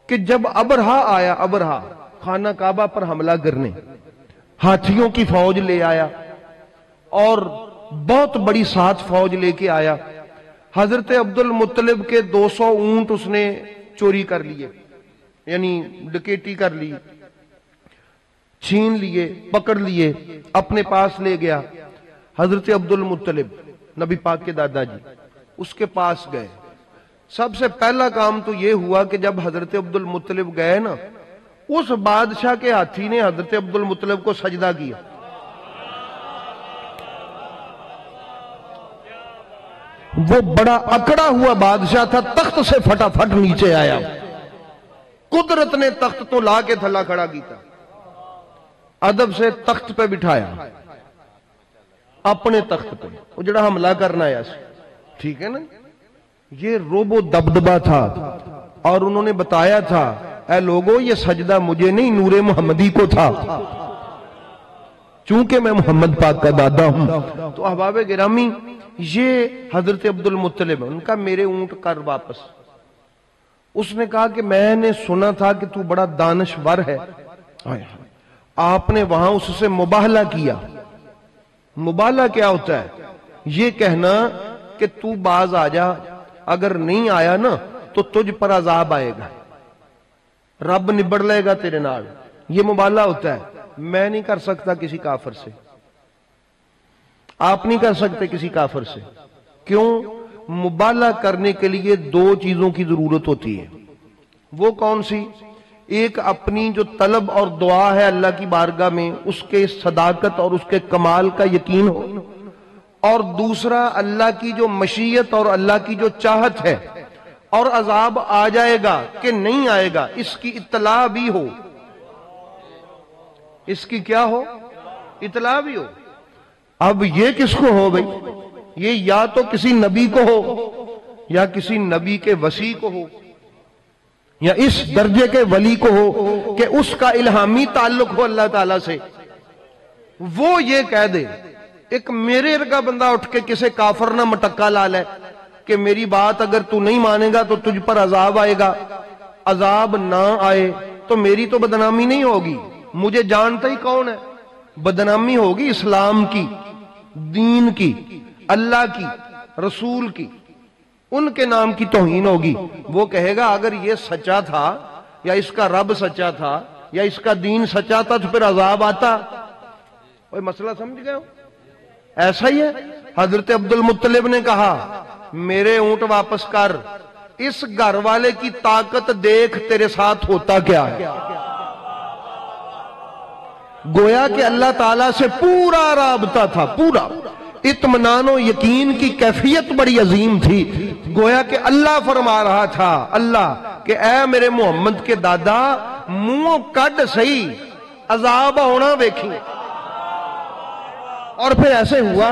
کہ جب ابرہا آیا، ابرہا خانہ کعبہ پر حملہ کرنے، ہاتھیوں کی فوج لے آیا اور بہت بڑی ساتھ فوج لے کے آیا. حضرت عبد المطلب کے 200 اونٹ اس نے چوری کر لیے، یعنی ڈکیٹی کر لی، چھین لیے، پکڑ لیے، اپنے پاس لے گیا. حضرت عبد المطلب نبی پاک کے دادا جی اس کے پاس گئے. سب سے پہلا کام تو یہ ہوا کہ جب حضرت عبد المطلب گئے نا، اس بادشاہ کے ہاتھی نے حضرت عبد المطلب کو سجدہ کیا. وہ بڑا اکڑا ہوا بادشاہ تھا، تخت سے فٹافٹ نیچے آیا. قدرت نے تخت تو لا کے تھلا کھڑا کیتا، ادب سے تخت پہ بٹھایا، اپنے تخت پہ. وہ جڑا حملہ کرنا آیا سی، ٹھیک ہے نا، یہ روب و دبدبا تھا. اور انہوں نے بتایا تھا اے لوگو یہ سجدہ مجھے نہیں نور محمدی کو تھا، چونکہ میں محمد پاک کا دادا ہوں. تو احباب گرامی یہ حضرت عبد المطلب، ان کا میرے اونٹ کر واپس. اس نے کہا کہ میں نے سنا تھا کہ تو بڑا دانشور ہے. آپ نے وہاں اس سے مباہلہ کیا. مباہلہ کیا ہوتا ہے؟ یہ کہنا کہ تو باز آ جا، اگر نہیں آیا نا تو تجھ پر عذاب آئے گا، رب نبڑ لے گا تیرے نال. یہ مباہلہ ہوتا ہے. میں نہیں کر سکتا کسی کافر سے، آپ نہیں کر سکتے کسی کافر سے. کیوں؟ مباہلہ کرنے کے لیے دو چیزوں کی ضرورت ہوتی ہے. وہ کون سی؟ ایک اپنی جو طلب اور دعا ہے اللہ کی بارگاہ میں، اس کے صداقت اور اس کے کمال کا یقین ہو، اور دوسرا اللہ کی جو مشیت اور اللہ کی جو چاہت ہے، اور عذاب آ جائے گا کہ نہیں آئے گا اس کی اطلاع بھی ہو. اس کی کیا ہو؟ اطلاع بھی ہو. اب یہ کس کو ہو بھئی؟ یہ یا تو کسی نبی کو ہو، یا کسی نبی کے وصی کو ہو، یا اس درجے کے ولی کو ہو کہ اس کا الہامی تعلق ہو اللہ تعالیٰ سے. وہ یہ کہہ دے. ایک میرے ارگا بندہ اٹھ کے کسی کافر نہ مٹکا لا لے کہ میری بات اگر تو نہیں مانے گا تو تجھ پر عذاب آئے گا. عذاب نہ آئے تو میری تو بدنامی نہیں ہوگی، مجھے جانتا ہی کون ہے. بدنامی ہوگی اسلام کی، دین کی، اللہ کی، رسول کی، ان کے نام کی توہین ہوگی. وہ کہے گا اگر یہ سچا تھا، یا اس کا رب سچا تھا، یا اس کا دین سچا تھا تو پھر عذاب آتا. کوئی مسئلہ سمجھ گئے ہو؟ ایسا ہی ہے. حضرت عبد المطلب نے کہا میرے اونٹ واپس کر، اس گھر والے کی طاقت دیکھ تیرے ساتھ ہوتا کیا ہے. گویا کہ اللہ تعالیٰ سے پورا رابطہ تھا، پورا اطمینان و یقین کی کیفیت بڑی عظیم تھی. گویا کہ اللہ فرما رہا تھا، اللہ کہ اے میرے محمد کے دادا منہ کڈ صحیح، عذاب ہونا ویکھی. اور پھر ایسے ہوا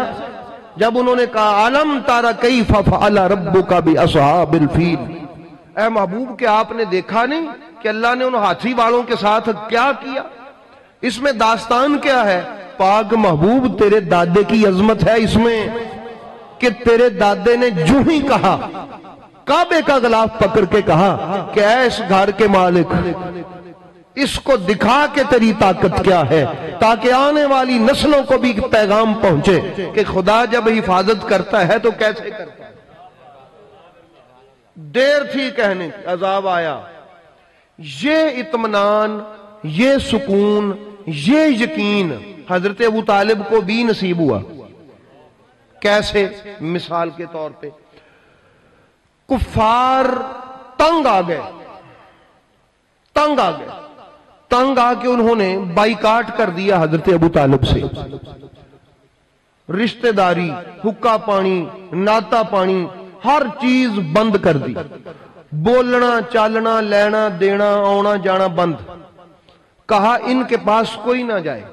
جب انہوں نے کہا علم تارا کیف فعل ربک باصحاب الفیل، اے محبوب کہ آپ نے دیکھا نہیں کہ اللہ نے ان ہاتھی والوں کے ساتھ کیا کیا. اس میں داستان کیا ہے؟ پاک محبوب تیرے دادے کی عظمت ہے اس میں کہ تیرے دادے نے جو ہی کہا، کعبے کا غلاف پکڑ کے کہا کہ اے اس گھر کے مالک، اس کو دکھا کہ تیری طاقت کیا ہے، تاکہ آنے والی نسلوں کو بھی پیغام پہنچے کہ خدا جب حفاظت کرتا ہے تو کیسے کرتا ہے. دیر تھی کہنے کی، عذاب آیا. یہ اطمینان، یہ سکون، یہ یقین حضرت ابو طالب کو بھی نصیب ہوا. کیسے؟ مثال کے طور پہ کفار تنگ آ گئے، تنگ آ گئے، تنگ آ کے انہوں نے بائیکاٹ کر دیا حضرت ابو طالب سے. رشتہ داری، حقہ پانی، ناتا پانی، ہر چیز بند کر دی. بولنا چالنا، لینا دینا، آنا جانا بند. کہا ان کے پاس کوئی نہ جائے.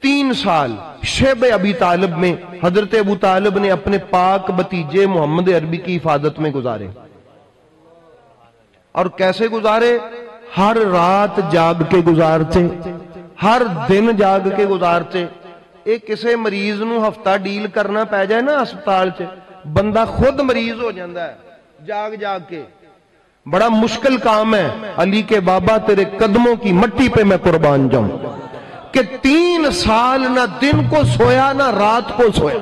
3 سال شیب ابی طالب میں حضرت ابو طالب نے اپنے پاک بھتیجے محمد عربی کی حفاظت میں گزارے. اور کیسے گزارے؟ ہر رات جاگ کے گزارتے، ہر دن جاگ کے گزارتے. ایک کسی مریض نو ہفتہ ڈیل کرنا پہ جائے نا ہسپتال چ، بندہ خود مریض ہو جاندہ ہے جاگ جاگ کے. بڑا مشکل کام ہے علی کے بابا تیرے قدموں کی مٹی پہ میں قربان جاؤں، کہ 3 سال نہ دن کو سویا نہ رات کو سویا۔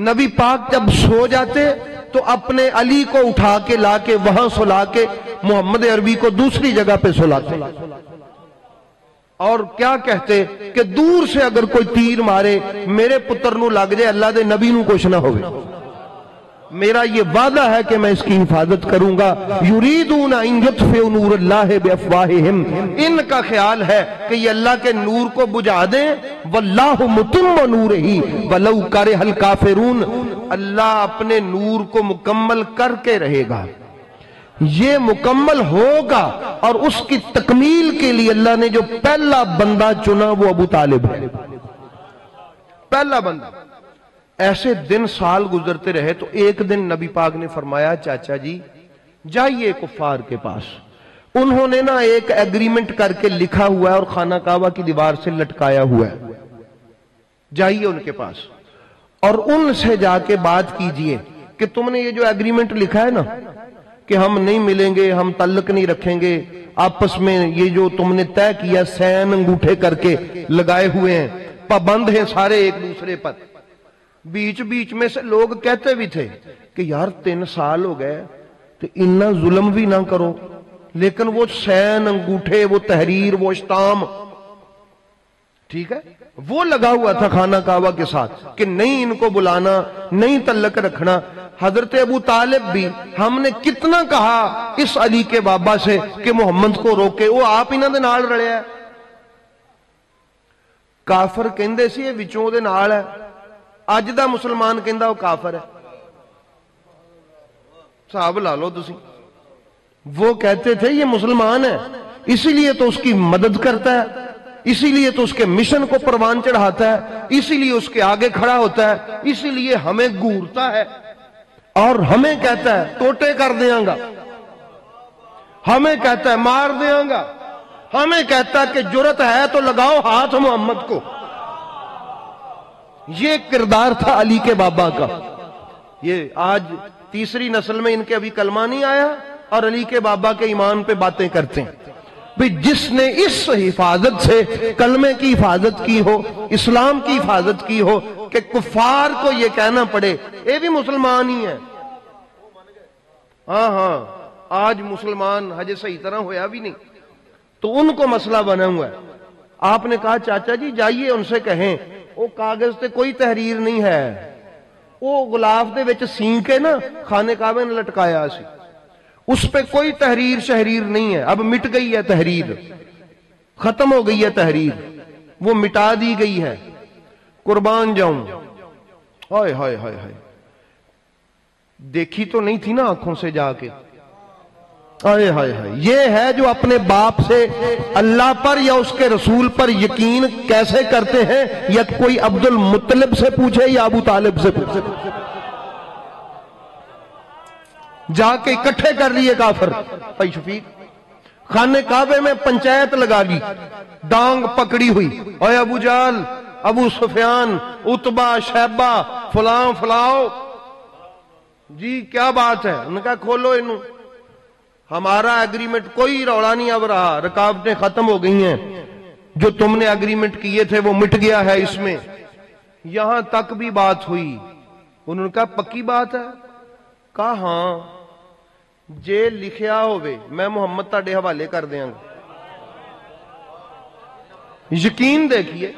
نبی پاک جب سو جاتے تو اپنے علی کو اٹھا کے لا کے وہاں سلا کے محمد عربی کو دوسری جگہ پہ سلاتے، اور کیا کہتے کہ دور سے اگر کوئی تیر مارے میرے پتر نو لگ جائے اللہ دے نبی نو کچھ نہ ہوئے، میرا یہ وعدہ ہے کہ میں اس کی حفاظت کروں گا۔ یریدون ان یطفئوا نور اللہ بافواہہم، ان کا خیال ہے کہ یہ اللہ کے نور کو بجھا دیں، واللہ متم نورہ ولو کرہ الکافرون، اللہ اپنے نور کو مکمل کر کے رہے گا، یہ مکمل ہوگا، اور اس کی تکمیل کے لیے اللہ نے جو پہلا بندہ چنا وہ ابو طالب ہے، پہلا بندہ۔ ایسے دن سال گزرتے رہے تو ایک دن نبی پاک نے فرمایا چاچا جی جائیے کفار کے پاس، انہوں نے نا ایک ایگریمنٹ کر کے لکھا ہوا ہے اور خانہ کعبہ کی دیوار سے لٹکایا ہوا ہے، جائیے ان کے پاس اور ان سے جا کے بات کیجئے کہ تم نے یہ جو ایگریمنٹ لکھا ہے نا کہ ہم نہیں ملیں گے، ہم تعلق نہیں رکھیں گے آپس میں، یہ جو تم نے طے کیا سین انگوٹھے کر کے لگائے ہوئے ہیں، پابند ہیں سارے ایک دوسرے پر۔ بیچ بیچ میں سے لوگ کہتے بھی تھے کہ یار 3 سال ہو گئے تو اتنا ظلم بھی نہ کرو، لیکن وہ سین انگوٹھے، وہ تحریر، وہ اشتام، ٹھیک ہے، وہ لگا ہوا تھا خانہ کعبہ کے ساتھ کہ نہیں ان کو بلانا، نہیں تعلق رکھنا۔ حضرت ابو طالب بھی ہم نے کتنا کہا اس علی کے بابا سے کہ محمد کو روکے، وہ آپ انہاں دے نال رلیا ہے۔ کافر کہندے سی یہ وچوں دے نال ہے، اج دا مسلمان کہندا وہ کافر ہے، صاحب لا لو تسی۔ وہ کہتے تھے یہ مسلمان ہے، اسی لیے تو اس کی مدد کرتا ہے، اسی لیے تو اس کے مشن کو پروان چڑھاتا ہے، اسی لیے اس کے آگے کھڑا ہوتا ہے، اسی لیے ہمیں گورتا ہے اور ہمیں کہتا ہے ٹوٹے کر دیاں گا، ہمیں کہتا ہے مار دیاں گا، ہمیں کہتا ہے کہ جرت ہے تو لگاؤ ہاتھ محمد کو۔ یہ کردار تھا علی کے بابا کا۔ یہ آج تیسری نسل میں ان کے ابھی کلمہ نہیں آیا اور علی کے بابا کے ایمان پہ باتیں کرتے ہیں۔ بھی جس نے اس حفاظت سے کلمے کی حفاظت کی ہو، اسلام کی حفاظت کی ہو کہ کفار کو یہ کہنا پڑے یہ بھی مسلمان ہی ہے۔ ہاں آج مسلمان ہجے صحیح طرح ہویا بھی نہیں تو ان کو مسئلہ بنا ہوا ہے۔ آپ نے کہا چاچا جی جائیے ان سے کہیں وہ کاغذ تے کوئی تحریر نہیں ہے، وہ غلاف دے وچ سین کے نا خانے کعبے نے لٹکایا سی، اس پہ کوئی تحریر شہریر نہیں ہے، اب مٹ گئی ہے تحریر، ختم ہو گئی ہے تحریر، وہ مٹا دی گئی ہے، قربان جاؤں۔ ہائے ہائے ہائے ہائے، دیکھی تو نہیں تھی نا آنکھوں سے جا کے، ہائے ہائے ہائے۔ یہ ہے جو اپنے باپ سے اللہ پر یا اس کے رسول پر یقین کیسے کرتے ہیں، یا کوئی عبد المطلب سے پوچھے یا ابو طالب سے پوچھے، جا کے اکٹھے کر لیے کافر۔ بھائی شفیق خانے کعبے میں پنچایت لگا لی، ڈانگ پکڑی ہوئی، اے ابو جہل، ابو سفیان، عتبہ، شیبہ، فلاں فلاؤ، جی کیا بات ہے؟ انہوں نے کہا کھولو انہوں، ہمارا ایگریمنٹ کوئی روڑا نہیں اب رہا، رکاوٹیں ختم ہو گئی ہیں، جو تم نے ایگریمنٹ کیے تھے وہ مٹ گیا ہے اس میں۔ یہاں تک بھی بات ہوئی، انہوں نے کہا پکی بات ہے؟ کہا ہاں، جے لکھیا ہوئے میں محمد تاڑے حوالے کر دیاں گا۔ یقین دیکھیے،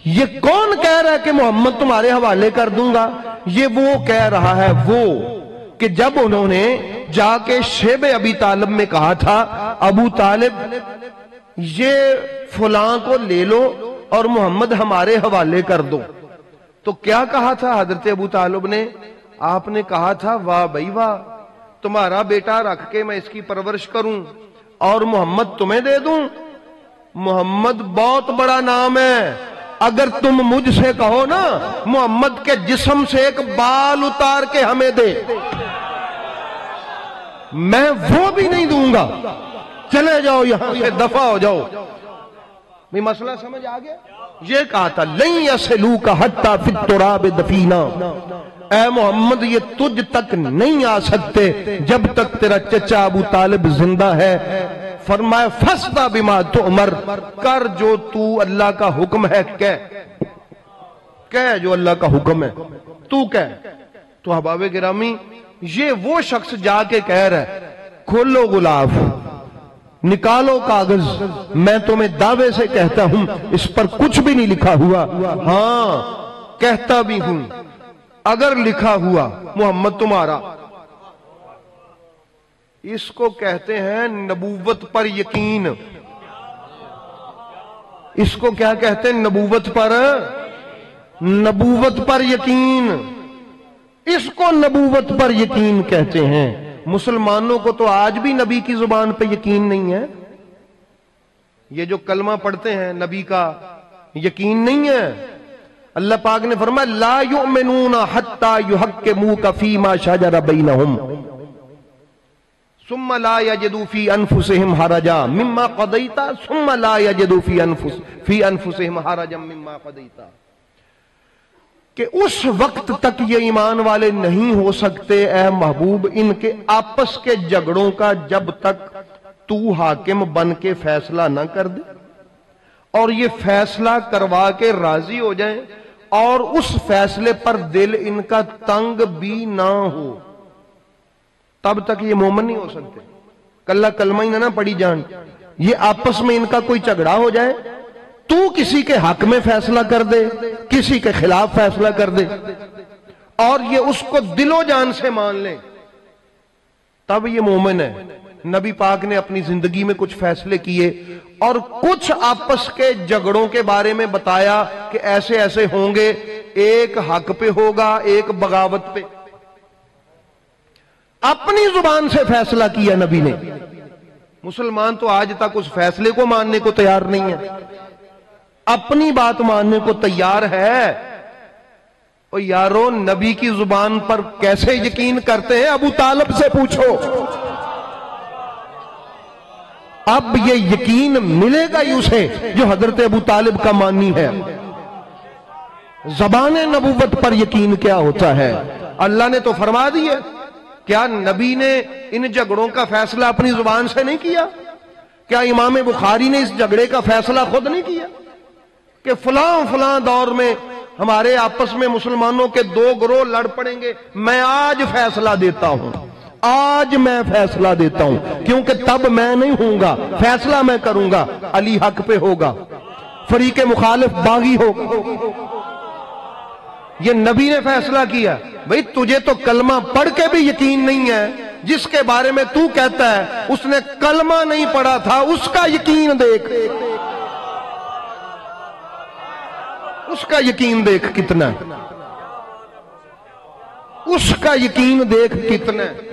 یہ کون کہہ رہا ہے کہ محمد تمہارے حوالے کر دوں گا؟ یہ وہ کہہ رہا ہے وہ کہ جب انہوں نے جا کے شیب ابی طالب میں کہا تھا ابو طالب یہ فلاں کو لے لو اور محمد ہمارے حوالے کر دو، تو کیا کہا تھا حضرت ابو طالب نے؟ آپ نے کہا تھا واہ بھائی واہ، تمہارا بیٹا رکھ کے میں اس کی پرورش کروں اور محمد تمہیں دے دوں؟ محمد بہت بڑا نام ہے، اگر تم مجھ سے کہو نا محمد کے جسم سے ایک بال اتار کے ہمیں دے، میں وہ بھی نہیں دوں گا، چلے جاؤ یہاں سے، دفع ہو جاؤ۔ میں مسئلہ سمجھ آ گیا؟ یہ کہا تھا لن یصلوک حتی فی التراب دفینا، اے محمد یہ تجھ تک نہیں آ سکتے جب تک تیرا چچا ابو طالب زندہ ہے۔ فرمایا فَاسْتَ بِمَا تُؤْمَرْ، کر جو تو اللہ کا حکم ہے کہہ جو اللہ کا حکم ہے تو کہہ۔ تو احباب گرامی یہ وہ شخص جا کے کہہ رہا ہے کھولو غلاف، نکالو کاغذ، میں تمہیں دعوے سے کہتا ہوں اس پر کچھ بھی نہیں لکھا ہوا، ہاں کہتا بھی ہوں اگر لکھا ہوا محمد تمہارا، اس کو کہتے ہیں نبوت پر یقین۔ اس کو کیا کہتے ہیں؟ نبوت پر یقین، اس کو نبوت پر یقین کہتے ہیں۔ مسلمانوں کو تو آج بھی نبی کی زبان پہ یقین نہیں ہے، یہ جو کلمہ پڑھتے ہیں نبی کا یقین نہیں ہے۔ اللہ پاک نے فرمایا لا یؤمنون حتی یحکموک فیما شجر بینہم ثم لا یجدوا فی انفسہم حرجا مما قضیت ثم لا یجدوا فی انفسہم حرجا مما قضیت، کہ اس وقت تک یہ ایمان والے نہیں ہو سکتے اے محبوب ان کے آپس کے جھگڑوں کا جب تک تو حاکم بن کے فیصلہ نہ کر دے اور یہ فیصلہ کروا کے راضی ہو جائیں اور اس فیصلے پر دل ان کا تنگ بھی نہ ہو، تب تک یہ مومن نہیں ہو سکتے۔ کلہ کلمہ ہی نہ پڑی جان، یہ آپس میں ان کا کوئی جھگڑا ہو جائے، تو کسی کے حق میں فیصلہ کر دے کسی کے خلاف فیصلہ کر دے اور یہ اس کو دل و جان سے مان لیں، تب یہ مومن ہے۔ نبی پاک نے اپنی زندگی میں کچھ فیصلے کیے اور کچھ آپس کے جھگڑوں کے بارے میں بتایا کہ ایسے ایسے ہوں گے، ایک حق پہ ہوگا ایک بغاوت پہ، اپنی زبان سے فیصلہ کیا نبی نے۔ مسلمان تو آج تک اس فیصلے کو ماننے کو تیار نہیں ہے، اپنی بات ماننے کو تیار ہے۔ اور یارو نبی کی زبان پر کیسے یقین کرتے ہیں؟ ابو طالب سے پوچھو، اب یہ یقین ملے گا ہی اسے جو حضرت ابو طالب کا مانی ہے۔ زبان نبوت پر یقین کیا ہوتا ہے؟ اللہ نے تو فرما دیا، کیا نبی نے ان جھگڑوں کا فیصلہ اپنی زبان سے نہیں کیا؟ کیا امام بخاری نے اس جھگڑے کا فیصلہ خود نہیں کیا کہ فلاں دور میں ہمارے آپس میں مسلمانوں کے دو گروہ لڑ پڑیں گے، میں آج فیصلہ دیتا ہوں، آج میں فیصلہ دیتا ہوں، کیونکہ تب میں نہیں ہوں گا، فیصلہ میں کروں گا، علی حق پہ ہوگا، فریق مخالف باغی ہوگا۔ یہ نبی نے فیصلہ کیا۔ بھئی تجھے تو کلمہ پڑھ کے بھی یقین نہیں ہے، جس کے بارے میں تو کہتا ہے اس نے کلمہ نہیں پڑھا تھا، اس کا یقین دیکھ، اس کا یقین دیکھ کتنا ہے، اس کا یقین دیکھ کتنا ہے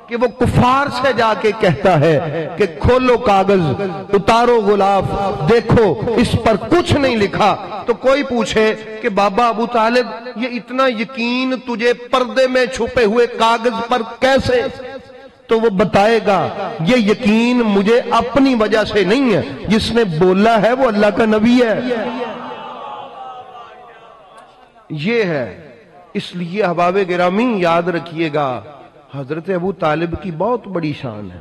کہ وہ کفار سے جا کے کہتا ہے کہ کھولو کاغذ، اتارو غلاف، دیکھو اس پر کچھ نہیں لکھا۔ تو کوئی پوچھے کہ بابا ابو طالب یہ اتنا یقین تجھے پردے میں چھپے ہوئے کاغذ پر کیسے؟ تو وہ بتائے گا یہ یقین مجھے اپنی وجہ سے نہیں ہے، جس نے بولا ہے وہ اللہ کا نبی ہے۔ یہ ہے، اس لیے احباب گرامی یاد رکھیے گا حضرت ابو طالب کی بہت بڑی شان ہے۔